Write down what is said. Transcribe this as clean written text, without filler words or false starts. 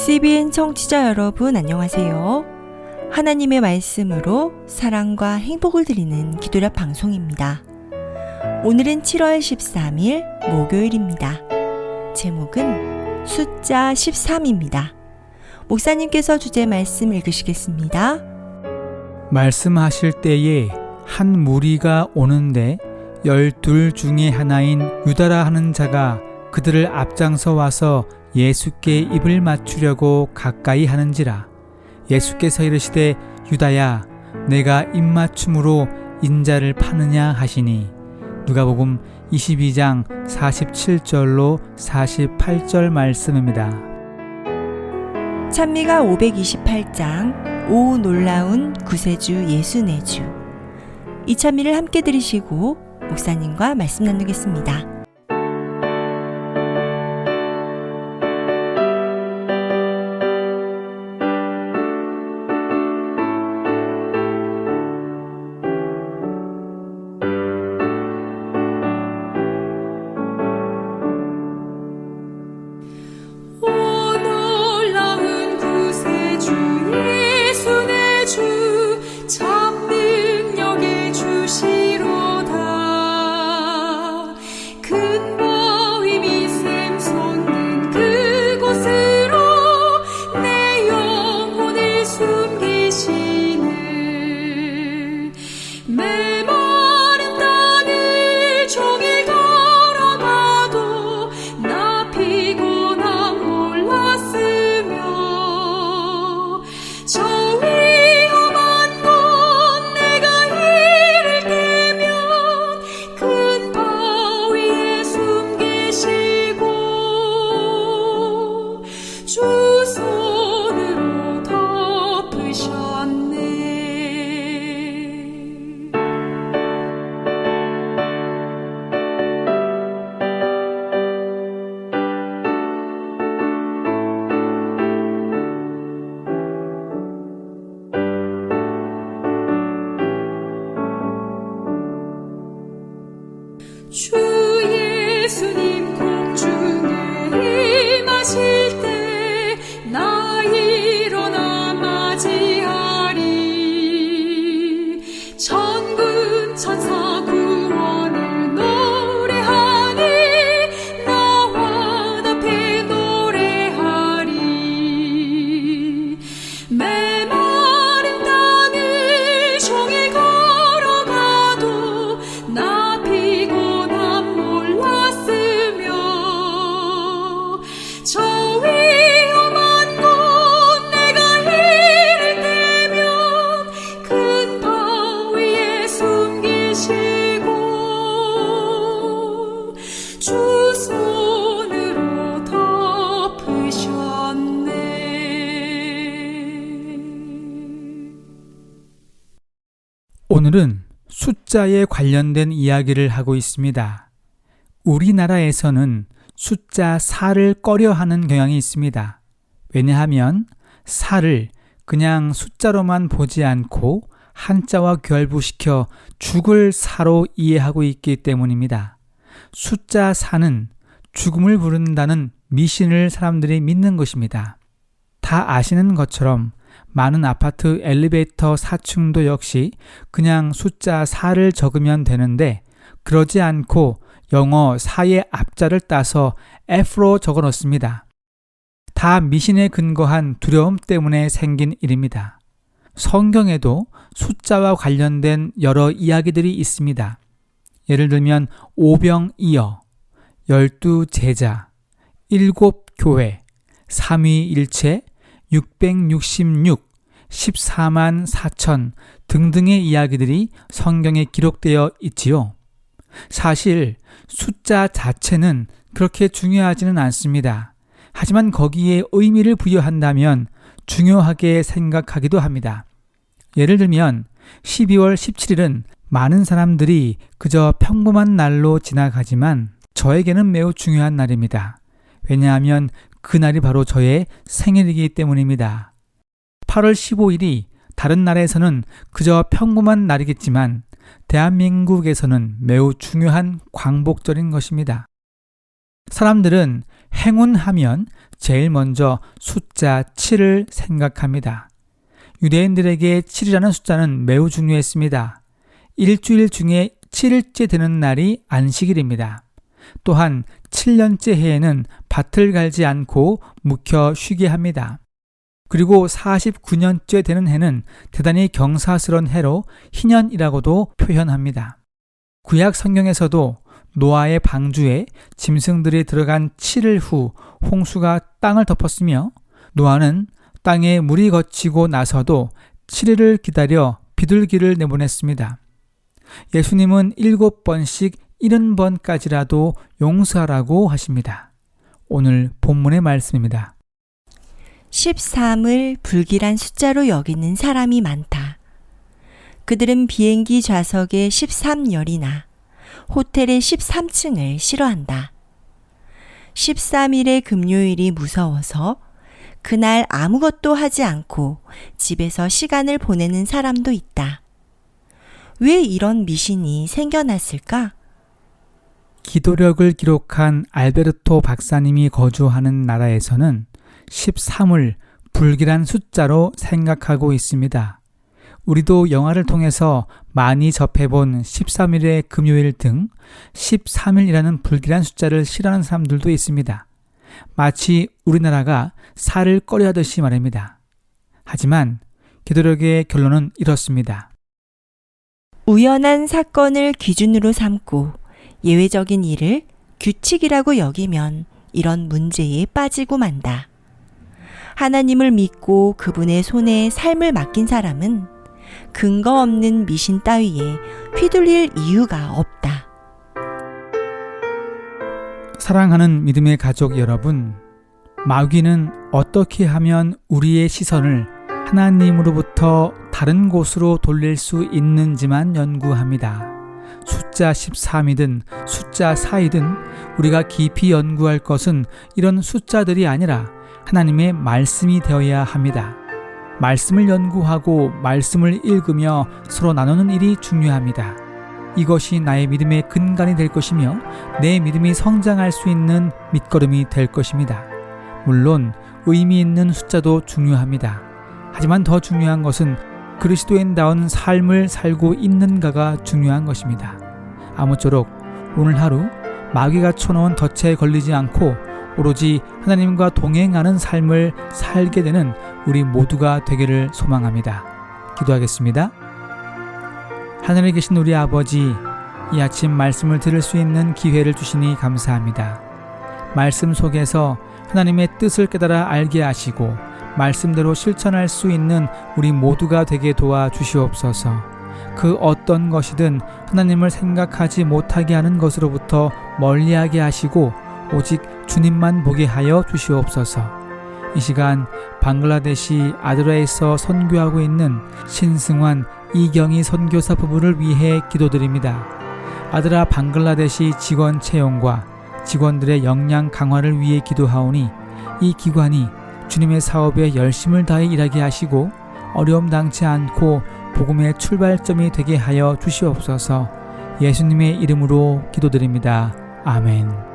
CBN 청취자 여러분 안녕하세요. 하나님의 말씀으로 사랑과 행복을 드리는 기도력 방송입니다. 오늘은 7월 13일 목요일입니다. 제목은 숫자 13입니다. 목사님께서 주제 말씀 읽으시겠습니다. 말씀하실 때에 한 무리가 오는데 12 중에 하나인 유다라 하는 자가 그들을 앞장서 와서 예수께 입을 맞추려고 가까이 하는지라. 예수께서 이르시되 유다야 내가 입맞춤으로 인자를 파느냐 하시니. 누가복음 22장 47절로 48절 말씀입니다. 찬미가 528장 오 놀라운 구세주 예수 내 주. 이 찬미를 함께 들으시고 목사님과 말씀 나누겠습니다. 주 예수님 공중에 임하실 때 나 일어나 맞이하리. 천군 천사 구원을 노래하니 나와 답해 노래하리. 메마른 땅을 종일 걸어가도 나 피곤함 몰랐으며 저 위험한 곳 내가 이를 때면 큰 바위에 숨기시고 주 손으로 덮으셨네. 오늘은 숫자에 관련된 이야기를 하고 있습니다. 우리나라에서는 숫자 4를 꺼려하는 경향이 있습니다. 왜냐하면 4를 그냥 숫자로만 보지 않고 한자와 결부시켜 죽을 사로 이해하고 있기 때문입니다. 숫자 4는 죽음을 부른다는 미신을 사람들이 믿는 것입니다. 다 아시는 것처럼 많은 아파트 엘리베이터 4층도 역시 그냥 숫자 4를 적으면 되는데 그러지 않고 영어 4의 앞자를 따서 F로 적어 놓습니다. 다 미신에 근거한 두려움 때문에 생긴 일입니다. 성경에도 숫자와 관련된 여러 이야기들이 있습니다. 예를 들면 오병이어, 12 제자, 7 교회, 삼위일체, 666, 14만 4천 등등의 이야기들이 성경에 기록되어 있지요. 사실 숫자 자체는 그렇게 중요하지는 않습니다. 하지만 거기에 의미를 부여한다면 중요하게 생각하기도 합니다. 예를 들면 12월 17일은 많은 사람들이 그저 평범한 날로 지나가지만 저에게는 매우 중요한 날입니다. 왜냐하면 그날이 바로 저의 생일이기 때문입니다. 8월 15일이 다른 나라에서는 그저 평범한 날이겠지만 대한민국에서는 매우 중요한 광복절인 것입니다. 사람들은 행운하면 제일 먼저 숫자 7을 생각합니다. 유대인들에게 7이라는 숫자는 매우 중요했습니다. 일주일 중에 7일째 되는 날이 안식일입니다. 또한 7년째 해에는 밭을 갈지 않고 묵혀 쉬게 합니다. 그리고 49년째 되는 해는 대단히 경사스러운 해로 희년이라고도 표현합니다. 구약 성경에서도 노아의 방주에 짐승들이 들어간 7일 후 홍수가 땅을 덮었으며 노아는 땅에 물이 거치고 나서도 7일을 기다려 비둘기를 내보냈습니다. 예수님은 7번씩 70번까지라도 용서하라고 하십니다. 오늘 본문의 말씀입니다. 13을 불길한 숫자로 여기는 사람이 많다. 그들은 비행기 좌석의 13열이나 호텔의 13층을 싫어한다. 13일의 금요일이 무서워서 그날 아무것도 하지 않고 집에서 시간을 보내는 사람도 있다. 왜 이런 미신이 생겨났을까? 기도력을 기록한 알베르토 박사님이 거주하는 나라에서는 13을 불길한 숫자로 생각하고 있습니다. 우리도 영화를 통해서 많이 접해본 13일의 금요일 등 13일이라는 불길한 숫자를 싫어하는 사람들도 있습니다. 마치 우리나라가 살을 꺼려하듯이 말입니다. 하지만 기도력의 결론은 이렇습니다. 우연한 사건을 기준으로 삼고 예외적인 일을 규칙이라고 여기면 이런 문제에 빠지고 만다. 하나님을 믿고 그분의 손에 삶을 맡긴 사람은 근거 없는 미신 따위에 휘둘릴 이유가 없다. 사랑하는 믿음의 가족 여러분, 마귀는 어떻게 하면 우리의 시선을 하나님으로부터 다른 곳으로 돌릴 수 있는지만 연구합니다. 숫자 13이든 숫자 4이든 우리가 깊이 연구할 것은 이런 숫자들이 아니라 하나님의 말씀이 되어야 합니다. 말씀을 연구하고 말씀을 읽으며 서로 나누는 일이 중요합니다. 이것이 나의 믿음의 근간이 될 것이며 내 믿음이 성장할 수 있는 밑거름이 될 것입니다. 물론 의미 있는 숫자도 중요합니다. 하지만 더 중요한 것은 그리스도인다운 삶을 살고 있는가가 중요한 것입니다. 아무쪼록 오늘 하루 마귀가 쳐놓은 덫에 걸리지 않고 오로지 하나님과 동행하는 삶을 살게 되는 우리 모두가 되기를 소망합니다. 기도하겠습니다. 하늘에 계신 우리 아버지, 이 아침 말씀을 들을 수 있는 기회를 주시니 감사합니다. 말씀 속에서 하나님의 뜻을 깨달아 알게 하시고 말씀대로 실천할 수 있는 우리 모두가 되게 도와주시옵소서. 그 어떤 것이든 하나님을 생각하지 못하게 하는 것으로부터 멀리하게 하시고 오직 주님만 보게 하여 주시옵소서. 이 시간 방글라데시 아드라에서 선교하고 있는 신승환, 이경희 선교사 부부를 위해 기도드립니다. 아드라 방글라데시 직원 채용과 직원들의 역량 강화를 위해 기도하오니 이 기관이 주님의 사업에 열심을 다해 일하게 하시고 어려움 당치 않고 복음의 출발점이 되게 하여 주시옵소서. 예수님의 이름으로 기도드립니다. 아멘.